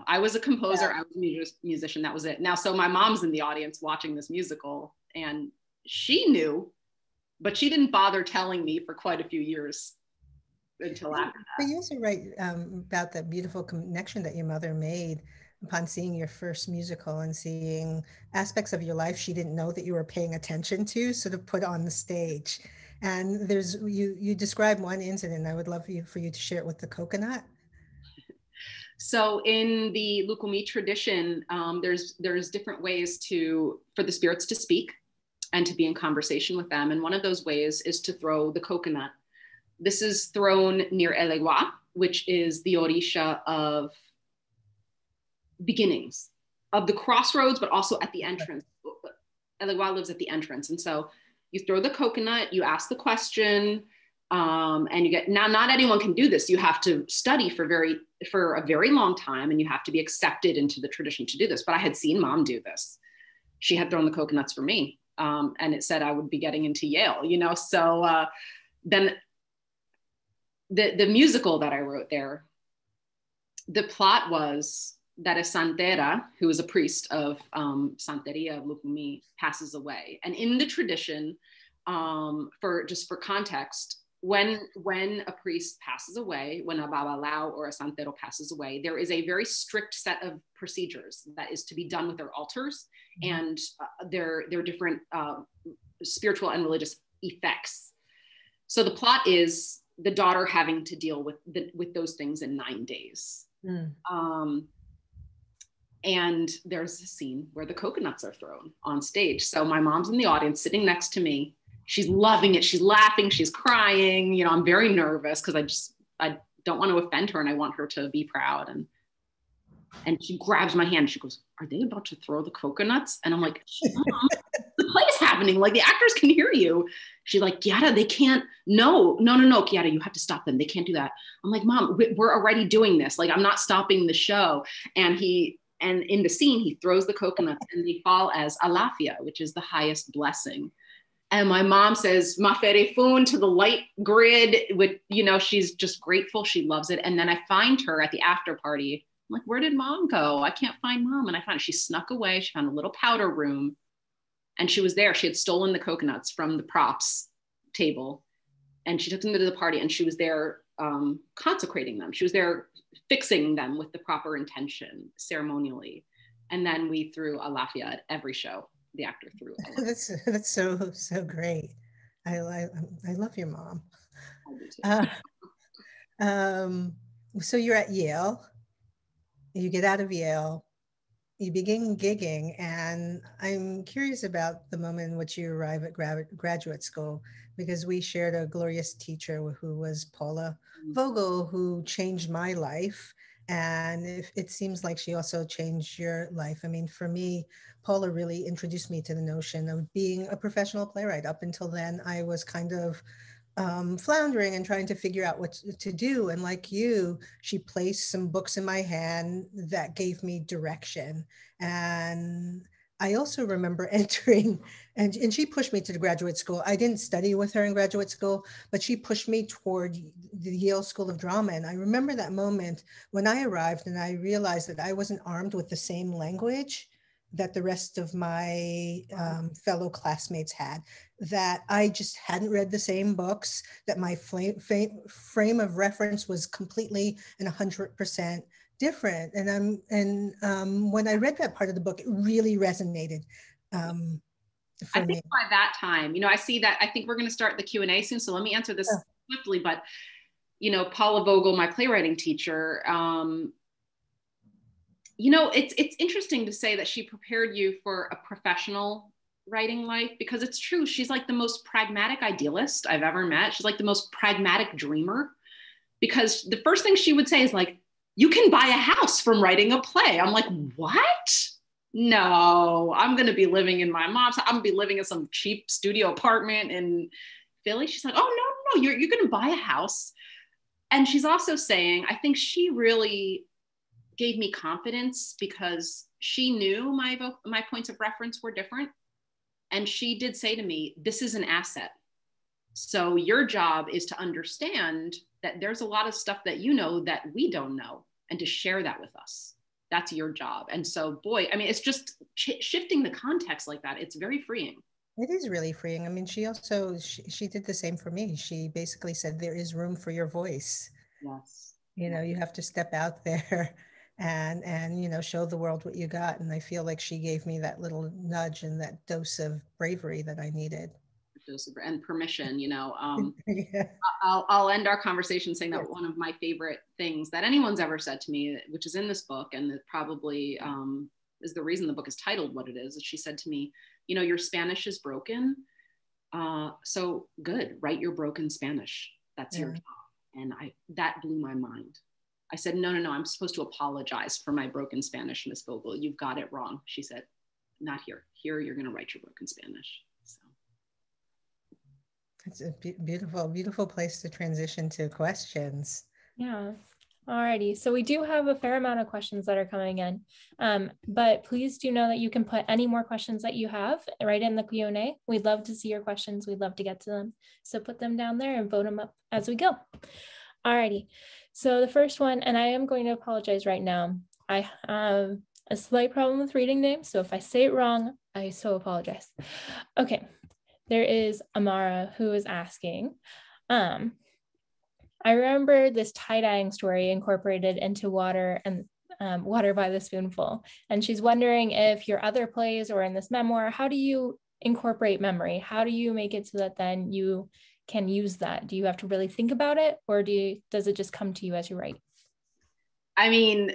I was a composer. I was a musician. That was it. Now, so my mom's in the audience watching this musical, and she knew, but she didn't bother telling me for quite a few years until after that. But you also write about the beautiful connection that your mother made upon seeing your first musical and seeing aspects of your life she didn't know that you were paying attention to, sort of put on the stage. And you describe one incident. I would love for you to share it with the coconut. So in the Lukumi tradition, there's different ways for the spirits to speak and to be in conversation with them. And one of those ways is to throw the coconut. This is thrown near Elegua, which is the Orisha of beginnings, of the crossroads, but also at the entrance. Elegua lives at the entrance. And so you throw the coconut, you ask the question, and you get, now not anyone can do this. You have to study for a very long time, and you have to be accepted into the tradition to do this. But I had seen mom do this. She had thrown the coconuts for me. And it said I would be getting into Yale, So then the musical that I wrote there, the plot was that a santera, who is a priest of Santeria of Lukumi, passes away. And in the tradition, for context, when a priest passes away, when a babalao or a santero passes away, there is a very strict set of procedures that is to be done with their altars and their different spiritual and religious effects. So the plot is the daughter having to deal with those things in 9 days. And there's a scene where the coconuts are thrown on stage. So my mom's in the audience sitting next to me. She's loving it. She's laughing. She's crying. I'm very nervous because I don't want to offend her and I want her to be proud. And she grabs my hand. She goes, "Are they about to throw the coconuts?" And I'm like, "Mom, the play is happening. Like the actors can hear you." She's like, "Quiara, they can't. No, Quiara, you have to stop them. They can't do that." I'm like, "Mom, we're already doing this. Like I'm not stopping the show." And in the scene, he throws the coconuts and they fall as alafia, which is the highest blessing. And my mom says, "Maferefun" to the light grid with, she's just grateful. She loves it. And then I find her at the after party. I'm like, "Where did mom go? I can't find mom." And I find she snuck away. She found a little powder room and she was there. She had stolen the coconuts from the props table and she took them to the party and she was there consecrating them. She was there fixing them with the proper intention ceremonially. And then we threw alafia at every show. The actor threw alafia. That's so great. I love your mom. So you're at Yale. You get out of Yale. You begin gigging, and I'm curious about the moment in which you arrive at graduate school, because we shared a glorious teacher who was Paula Vogel, who changed my life. And it seems like she also changed your life. I mean, for me, Paula really introduced me to the notion of being a professional playwright. Up until then, I was kind of floundering and trying to figure out what to do. And like you, she placed some books in my hand that gave me direction. And I also remember entering, and she pushed me to the graduate school. I didn't study with her in graduate school, but she pushed me toward the Yale School of Drama. And I remember that moment when I arrived and I realized that I wasn't armed with the same language that the rest of my fellow classmates had, that I just hadn't read the same books, that my frame of reference was completely and 100% different. And when I read that part of the book, it really resonated for I think me. by that time, I see that, I think we're going to start the Q&A soon. So let me answer this swiftly, but, Paula Vogel, my playwriting teacher, it's interesting to say that she prepared you for a professional writing life, because it's true. She's like the most pragmatic idealist I've ever met. She's like the most pragmatic dreamer, because the first thing she would say is like, you can buy a house from writing a play. I'm like, what? No, I'm going to be living in my mom's. I'm going to be living in some cheap studio apartment in Philly. She's like, oh, no, you're going to buy a house. And she's also saying, I think she really gave me confidence because she knew my points of reference were different. And she did say to me, this is an asset. So your job is to understand that there's a lot of stuff that you know that we don't know, and to share that with us. That's your job. And so, boy, I mean, it's just shifting the context like that. It's very freeing. It is really freeing. I mean, she also, she did the same for me. She basically said, there is room for your voice. Yes. You know, you have to step out there and, you know, show the world what you got. And I feel like she gave me that little nudge and that dose of bravery that I needed. And permission, you know. Yeah. I'll end our conversation saying that one of my favorite things that anyone's ever said to me, which is in this book, and that probably is the reason the book is titled what it is she said to me, you know, your Spanish is broken. So good, write your broken Spanish. That's your job. And that blew my mind. I said, no, I'm supposed to apologize for my broken Spanish, Miss Vogel. You've got it wrong. She said, not here. Here, you're going to write your broken Spanish. So. It's a beautiful, beautiful place to transition to questions. Yeah. Alrighty. So we do have a fair amount of questions that are coming in, but please do know that you can put any more questions that you have right in the Q&A. We'd love to see your questions. We'd love to get to them. So put them down there and vote them up as we go. Alrighty. So the first one, and I am going to apologize right now. I have a slight problem with reading names. So if I say it wrong, I so apologize. Okay. There is Amara who is asking, I remember this tie-dyeing story incorporated into Water and Water by the Spoonful. And she's wondering if your other plays or in this memoir, how do you incorporate memory? How do you make it so that then you can use that? Do you have to really think about it, or does it just come to you as you write? I mean,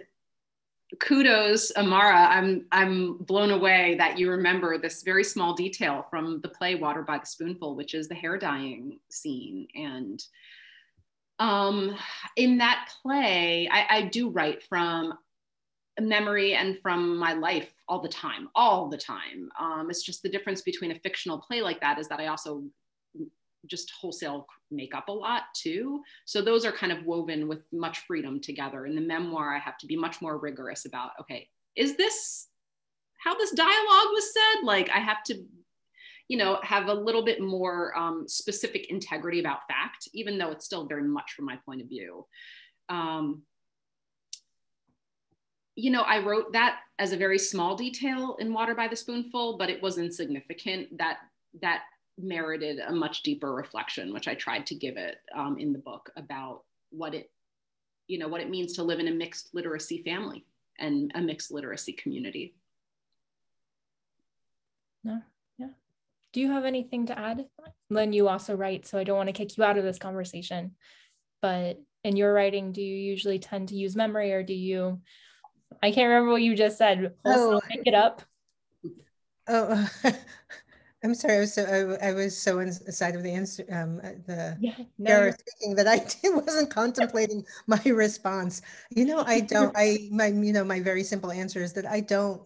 kudos, Amara. I'm blown away that you remember this very small detail from the play Water by the Spoonful, which is the hair dyeing scene. And in that play, I do write from memory and from my life all the time. It's just the difference between a fictional play like that is that I also just wholesale make up a lot too. So those are kind of woven with much freedom together. In the memoir, I have to be much more rigorous about, okay, is this how this dialogue was said? Like I have to, you know, have a little bit more specific integrity about fact, even though it's still very much from my point of view. You know, I wrote that as a very small detail in Water by the Spoonful, but it was insignificant. That merited a much deeper reflection, which I tried to give it in the book about what it means to live in a mixed literacy family and a mixed literacy community. No, yeah. Do you have anything to add? Lynn, you also write, so I don't want to kick you out of this conversation, but in your writing, do you usually tend to use memory, or do you, I can't remember what you just said, wholesale make it up? Oh, I'm sorry. I was so inside of the answer, you're speaking that I wasn't contemplating my response. You know, my very simple answer is that I don't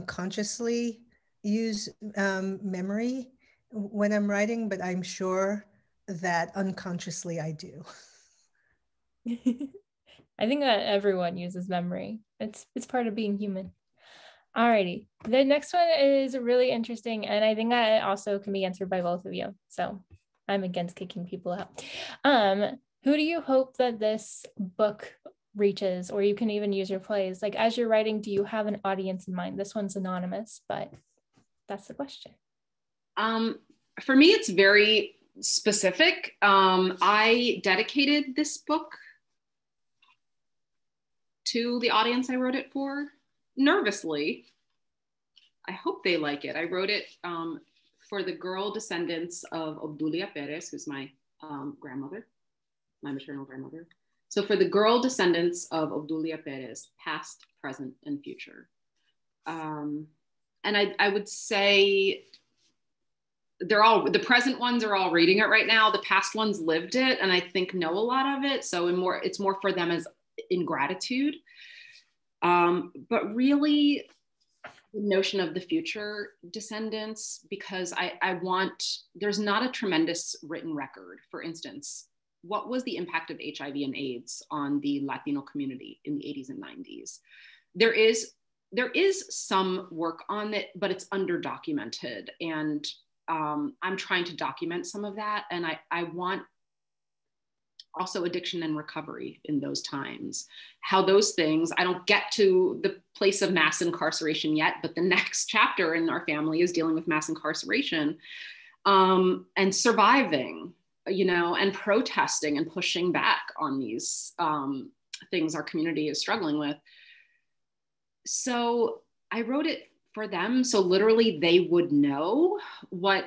consciously use memory when I'm writing, but I'm sure that unconsciously I do. I think that everyone uses memory. It's part of being human. Alrighty, the next one is really interesting, and I think that also can be answered by both of you. So I'm against kicking people out. Who do you hope that this book reaches, or you can even use your plays? Like as you're writing, do you have an audience in mind? This one's anonymous, but that's the question. For me, it's very specific. I dedicated this book to the audience I wrote it for. Nervously. I hope they like it. I wrote it for the girl descendants of Obdulia Perez, who's my grandmother, my maternal grandmother. So for the girl descendants of Obdulia Perez, past, present, and future. And I would say the present ones are all reading it right now. The past ones lived it, and I think know a lot of it. So it's more for them as in gratitude. But really, the notion of the future descendants, because there's not a tremendous written record. For instance, what was the impact of HIV and AIDS on the Latino community in the 80s and 90s? There is some work on it, but it's underdocumented. And I'm trying to document some of that. And I want also addiction and recovery in those times, how those things, I don't get to the place of mass incarceration yet, but the next chapter in our family is dealing with mass incarceration, and surviving, and protesting and pushing back on these things our community is struggling with. So I wrote it for them, so literally they would know what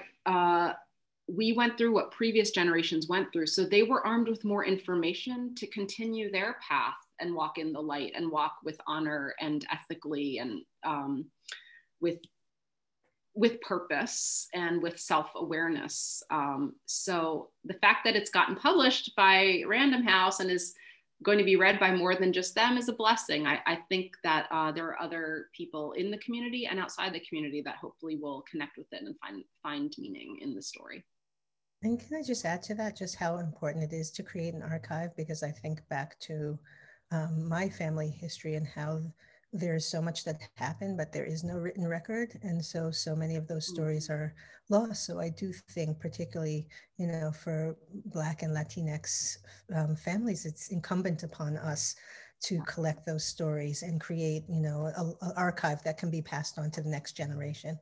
we went through, what previous generations went through. So they were armed with more information to continue their path and walk in the light and walk with honor and ethically and with purpose and with self-awareness. So the fact that it's gotten published by Random House and is going to be read by more than just them is a blessing. I think that there are other people in the community and outside the community that hopefully will connect with it and find meaning in the story. And can I just add to that, just how important it is to create an archive? Because I think back to my family history and how there's so much that happened, but there is no written record. And so many of those stories are lost. So I do think particularly, for Black and Latinx families, it's incumbent upon us to collect those stories and create, an archive that can be passed on to the next generation.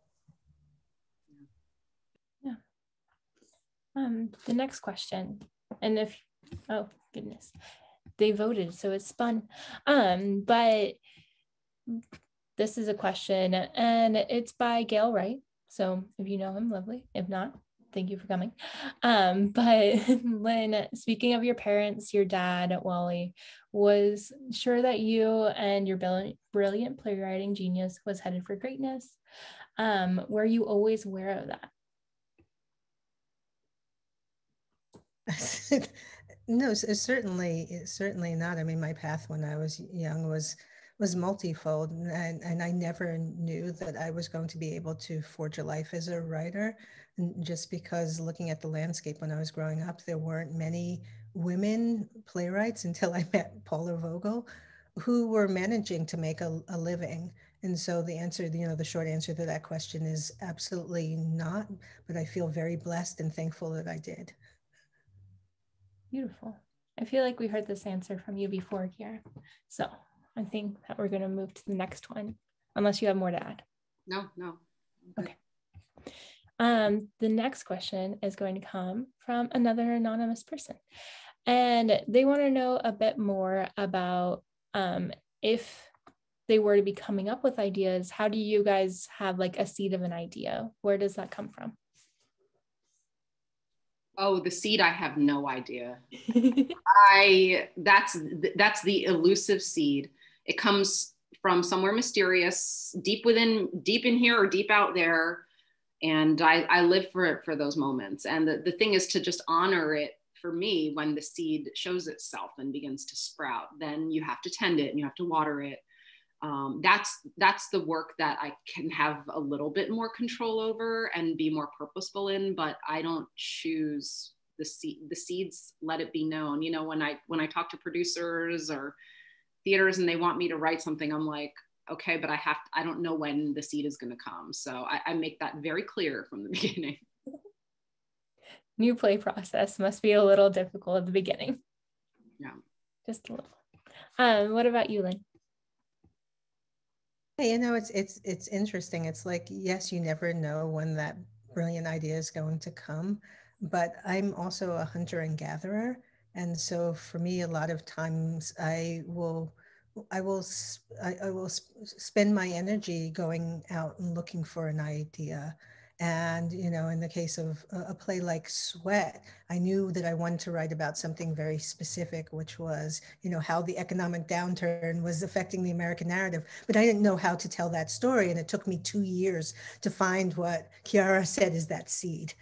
The next question, and oh goodness, they voted, so it's spun. But this is a question, and it's by Gail Wright. So if you know him, lovely. If not, thank you for coming. But Lynn, speaking of your parents, your dad, Wally, was sure that you and your brilliant playwriting genius was headed for greatness. Were you always aware of that? No, certainly not. I mean, my path when I was young was multifold, and I never knew that I was going to be able to forge a life as a writer. And just because looking at the landscape when I was growing up, there weren't many women playwrights until I met Paula Vogel, who were managing to make a living. And so the answer, the short answer to that question is absolutely not, but I feel very blessed and thankful that I did. Beautiful. I feel like we heard this answer from you before, Quiara. So I think that we're going to move to the next one, unless you have more to add. No. Okay. The next question is going to come from another anonymous person. And they want to know a bit more about if they were to be coming up with ideas, how do you guys have like a seed of an idea? Where does that come from? Oh, the seed, I have no idea. That's the elusive seed. It comes from somewhere mysterious, deep in here or deep out there. And I live for those moments. And the thing is to just honor it. For me, when the seed shows itself and begins to sprout, then you have to tend it and you have to water it. That's the work that I can have a little bit more control over and be more purposeful in, but I don't choose the seeds, let it be known. When I talk to producers or theaters and they want me to write something, I'm like, okay, but I don't know when the seed is going to come. So I make that very clear from the beginning. New play process must be a little difficult at the beginning. Yeah. Just a little. What about you, Lynn? It's interesting. It's like, yes, you never know when that brilliant idea is going to come, but I'm also a hunter and gatherer. And so for me, a lot of times I will spend my energy going out and looking for an idea. And, you know, in the case of a play like Sweat, I knew that I wanted to write about something very specific, which was, you know, how the economic downturn was affecting the American narrative. But I didn't know how to tell that story. And it took me 2 years to find what Quiara said is that seed.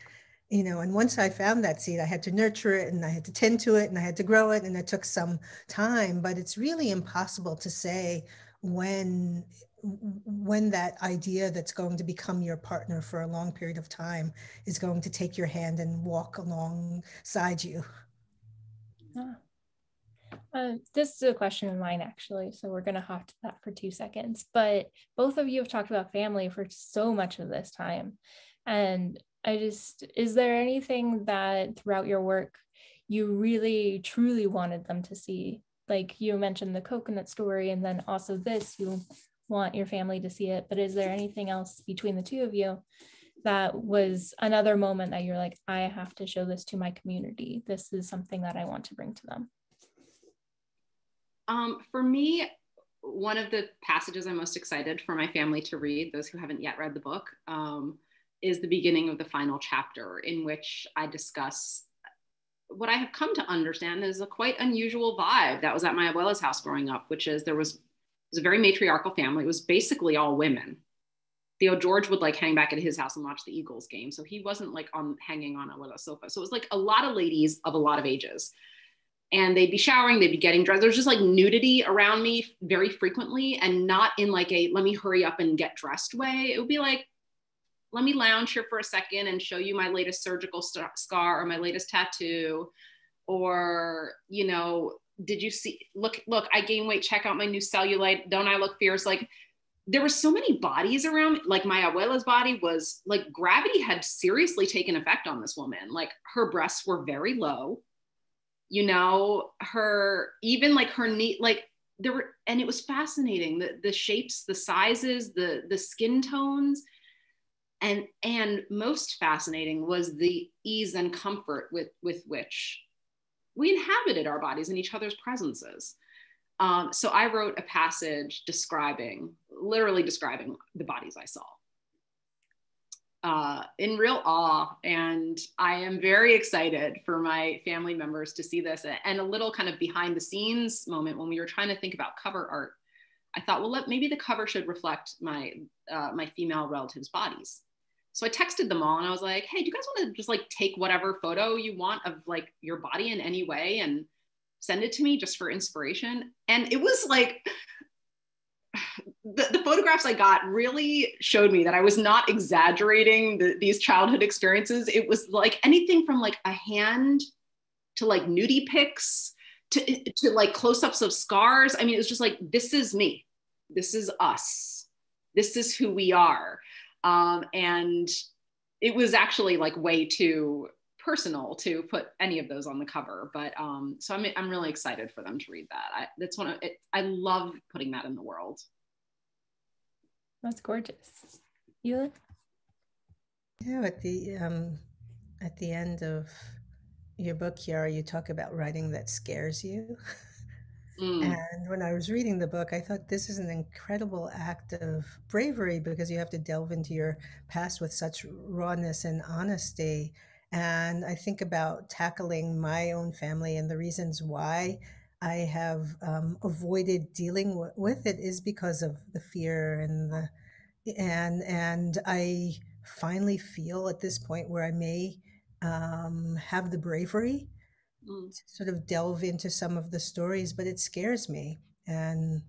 You know, and once I found that seed, I had to nurture it and I had to tend to it and I had to grow it, and it took some time. But it's really impossible to say when that idea that's going to become your partner for a long period of time is going to take your hand and walk alongside you. This is a question of mine, actually, so we're going to hop to that for 2 seconds. But both of you have talked about family for so much of this time. And is there anything that throughout your work you really, truly wanted them to see? Like you mentioned the coconut story, and then also this, you want your family to see it. But is there anything else between the two of you that was another moment that you're like, I have to show this to my community? This is something that I want to bring to them. For me, one of the passages I'm most excited for my family to read, those who haven't yet read the book, is the beginning of the final chapter, in which I discuss what I have come to understand is a quite unusual vibe that was at my abuela's house growing up, which is it was a very matriarchal family. It was basically all women. Theo George would like hang back at his house and watch the Eagles game. So he wasn't like hanging on abuela's sofa. So it was like a lot of ladies of a lot of ages. And they'd be showering, they'd be getting dressed. There's just like nudity around me very frequently, and not in like a let me hurry up and get dressed way. It would be like, let me lounge here for a second and show you my latest surgical scar or my latest tattoo. Or, you know, did you see, look, I gained weight, check out my new cellulite. Don't I look fierce? Like there were so many bodies around me. Like my abuela's body was like, gravity had seriously taken effect on this woman. Like her breasts were very low. You know, her, even like her knee, like there were, and it was fascinating, the shapes, the sizes, the skin tones, and most fascinating was the ease and comfort with which we inhabited our bodies in each other's presences. So I wrote a passage literally describing the bodies I saw. In real awe, and I am very excited for my family members to see this. And a little kind of behind the scenes moment, when we were trying to think about cover art, I thought, well, maybe the cover should reflect my female relatives' bodies. So I texted them all and I was like, hey, do you guys want to just like take whatever photo you want of like your body in any way and send it to me just for inspiration? And it was like, the photographs I got really showed me that I was not exaggerating these childhood experiences. It was like anything from like a hand to like nudie pics to like close-ups of scars. I mean, it was just like, this is me. This is us. This is who we are. And it was actually like way too personal to put any of those on the cover. But so I'm really excited for them to read that. That's I love putting that in the world. That's gorgeous. Eula? You know, at the end of your book, Quiara, you talk about writing that scares you. And when I was reading the book, I thought this is an incredible act of bravery, because you have to delve into your past with such rawness and honesty. And I think about tackling my own family, and the reasons why I have avoided dealing with it is because of the fear and I finally feel at this point where I may have the bravery to sort of delve into some of the stories, but it scares me. And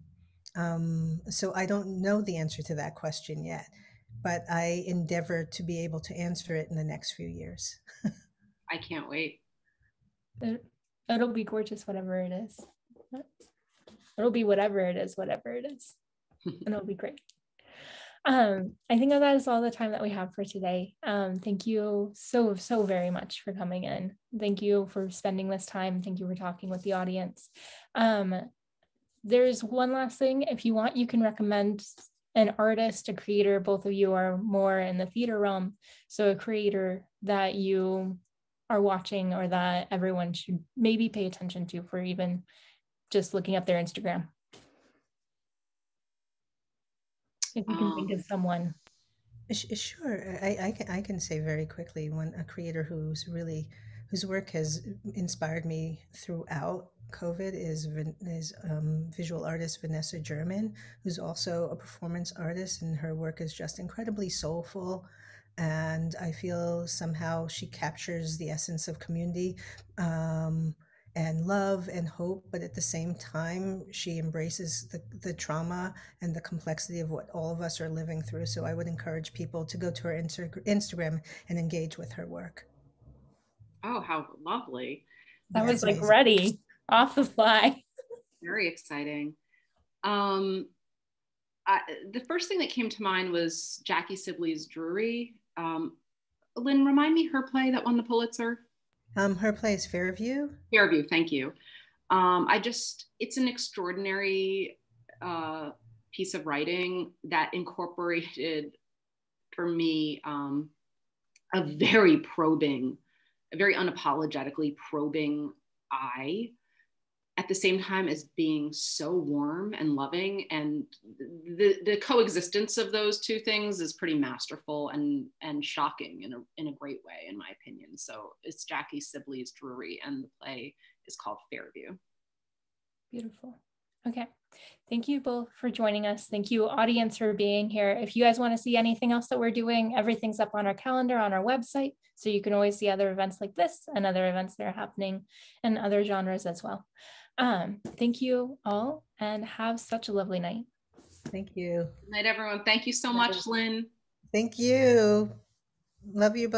so I don't know the answer to that question yet, but I endeavor to be able to answer it in the next few years. I can't wait. It'll be gorgeous, whatever it is. It'll be whatever it is, and it'll be great. I think that is all the time that we have for today. Thank you so very much for coming in. Thank you for spending this time. Thank you for talking with the audience. There's one last thing. If you want, you can recommend an artist, a creator. Both of you are more in the theater realm. So a creator that you are watching or that everyone should maybe pay attention to for even just looking up their Instagram. If you can think of someone. Sure. I can say very quickly one a creator whose work has inspired me throughout COVID is visual artist Vanessa German, who's also a performance artist, and her work is just incredibly soulful. And I feel somehow she captures the essence of community. And love and hope, but at the same time, she embraces the trauma and the complexity of what all of us are living through. So I would encourage people to go to her Instagram and engage with her work. Oh, how lovely. That Yeah, was it's like amazing. ready off the fly. Very exciting. Um, the first thing that came to mind was Jackie Sibley's Drury. Lynn, remind me her play that won the Pulitzer. Her play is Fairview. Fairview, thank you. It's an extraordinary piece of writing that incorporated for me a very probing, a very unapologetically probing eye at the same time as being so warm and loving. And the coexistence of those two things is pretty masterful and shocking in a great way, in my opinion. So it's Jackie Sibley's Drury, and the play is called Fairview. Beautiful. Okay. Thank you both for joining us. Thank you, audience, for being here. If you guys want to see anything else that we're doing, everything's up on our calendar on our website. So you can always see other events like this and other events that are happening in other genres as well. Thank you all and have such a lovely night. Thank you. Good night, everyone. Thank you so much, Lynn. Thank you. Love you both.